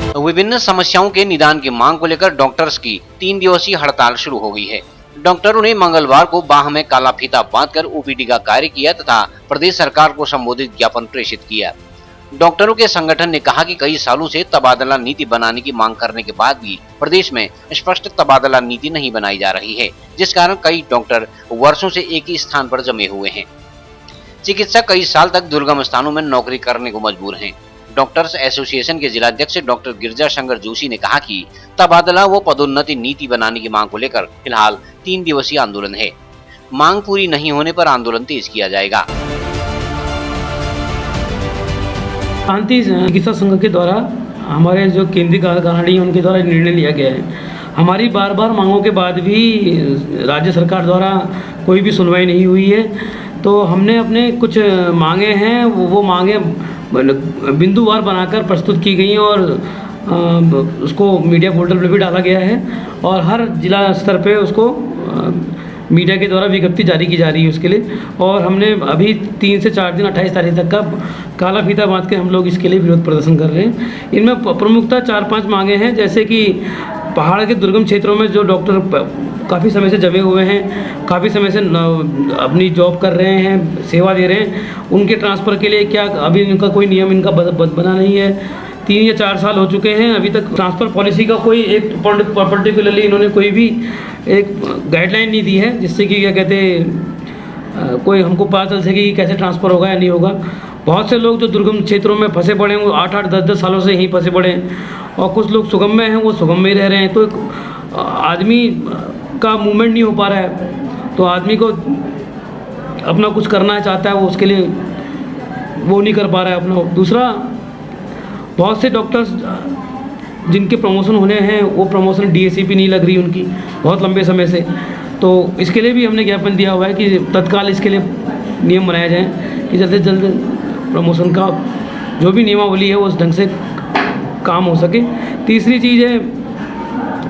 विभिन्न समस्याओं के निदान की मांग को लेकर डॉक्टर्स की 3 दिवसीय हड़ताल शुरू हो गई है। डॉक्टरों ने मंगलवार को बाह में काला फीता बांधकर ओपीडी का कार्य किया तथा प्रदेश सरकार को संबोधित ज्ञापन प्रेषित किया। डॉक्टरों के संगठन ने कहा कि कई सालों से तबादला नीति बनाने की मांग करने के बाद भी प्रदेश में स्पष्ट तबादला नीति नहीं बनाई जा रही है, जिस कारण कई डॉक्टर वर्षों से एक ही स्थान पर जमे हुए हैं। चिकित्सक कई साल तक दुर्गम स्थानों में नौकरी करने को मजबूर हैं। डॉक्टर्स एसोसिएशन के जिलाध्यक्ष डॉक्टर गिरजा शंकर जोशी ने कहा कि तबादला व पदोन्नति नीति बनाने की मांग को लेकर फिलहाल 3 दिवसीय आंदोलन है। मांग पूरी नहीं होने पर आंदोलन तेज किया जाएगा। शांति चिकित्सा संघ के द्वारा हमारे जो केंद्रीय कार्यकारिणी है उनके द्वारा निर्णय लिया गया है। हमारी बार बार मांगों के बाद भी राज्य सरकार द्वारा कोई भी सुनवाई नहीं हुई है, तो हमने अपने कुछ मांगे हैं वो मांगे बिंदुवार बनाकर प्रस्तुत की गई हैं और उसको मीडिया पोर्टल पर भी डाला गया है और हर जिला स्तर पे उसको मीडिया के द्वारा विज्ञप्ति जारी की जा रही है उसके लिए। और हमने अभी 3 से 4 दिन 28 तारीख तक का काला फीता बांध के हम लोग इसके लिए विरोध प्रदर्शन कर रहे हैं। इनमें प्रमुखता 4-5 मांगे हैं, जैसे कि पहाड़ के दुर्गम क्षेत्रों में जो डॉक्टर काफ़ी समय से जमे हुए हैं, काफ़ी समय से अपनी जॉब कर रहे हैं, सेवा दे रहे हैं, उनके ट्रांसफ़र के लिए क्या अभी इनका कोई नियम इनका बना नहीं है। 3 या 4 साल हो चुके हैं, अभी तक ट्रांसफ़र पॉलिसी का कोई एक पर्टिकुलरली इन्होंने कोई भी एक गाइडलाइन नहीं दी है, जिससे कि क्या कहते हैं कोई हमको पता चल सके कि कैसे ट्रांसफ़र होगा या नहीं होगा। बहुत से लोग जो दुर्गम क्षेत्रों में फंसे पड़े हैं वो 8-8, 10-10 सालों से यहीं फंसे पड़े हैं और कुछ लोग सुगम में हैं, वो सुगम में ही रह रहे हैं। तो आदमी का मूवमेंट नहीं हो पा रहा है, तो आदमी को अपना कुछ करना चाहता है, वो उसके लिए वो नहीं कर पा रहा है अपना। दूसरा, बहुत से डॉक्टर्स जिनके प्रमोशन होने हैं वो प्रमोशन डीएसीपी नहीं लग रही उनकी बहुत लंबे समय से, तो इसके लिए भी हमने ज्ञापन दिया हुआ है कि तत्काल इसके लिए नियम बनाया जाए कि जल्द से जल्द प्रमोशन का जो भी नियमावली है वो उस ढंग से काम हो सके। तीसरी चीज़ है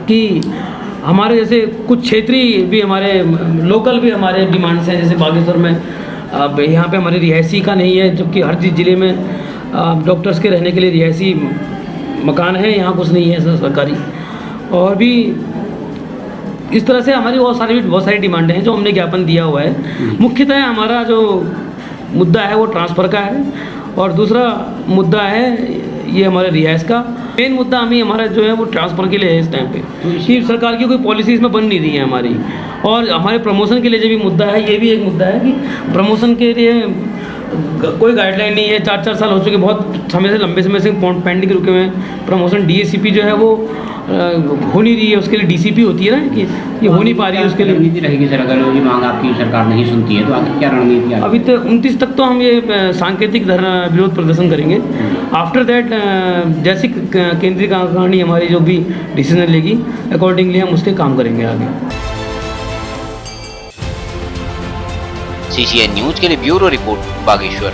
कि हमारे जैसे कुछ क्षेत्रीय भी हमारे लोकल भी हमारे डिमांड्स हैं, जैसे बागेश्वर में अब यहाँ पे हमारे रिहायशी का नहीं है, जबकि हर ज़िले में डॉक्टर्स के रहने के लिए रिहायशी मकान है, यहाँ कुछ नहीं है सरकारी। और भी इस तरह से हमारी बहुत सारी डिमांडें हैं जो हमने ज्ञापन दिया हुआ है। मुख्यतः हमारा जो मुद्दा है वो ट्रांसफ़र का है और दूसरा मुद्दा है ये हमारे रिहायश का। मेन मुद्दा हमारा जो है वो ट्रांसफ़र के लिए है इस टाइम पे, कि सरकार की कोई पॉलिसी इसमें बन नहीं रही है हमारी। और हमारे प्रमोशन के लिए जो भी मुद्दा है, ये भी एक मुद्दा है कि प्रमोशन के लिए कोई गाइडलाइन नहीं है। 4-4 साल हो चुके, बहुत समय से लंबे समय से पेंडिंग रुके हुए हैं। प्रमोशन डीएसीपी जो है वो हो नहीं रही है, उसके लिए डीसीपी होती है ना, कि ये हो नहीं पा रही है। उसके लिए रणनीति रहेगी सर, अगर ये मांग आपकी सरकार नहीं सुनती है तो आगे क्या रणनीति? अभी तो 29 तक तो हम ये सांकेतिक विरोध प्रदर्शन करेंगे। आफ्टर दैट जैसी केंद्रीय कार्यकारिणी हमारी जो भी डिसीजन लेगी अकॉर्डिंगली हम उसके काम करेंगे आगे। सीसीएन न्यूज के लिए ब्यूरो रिपोर्ट बागेश्वर।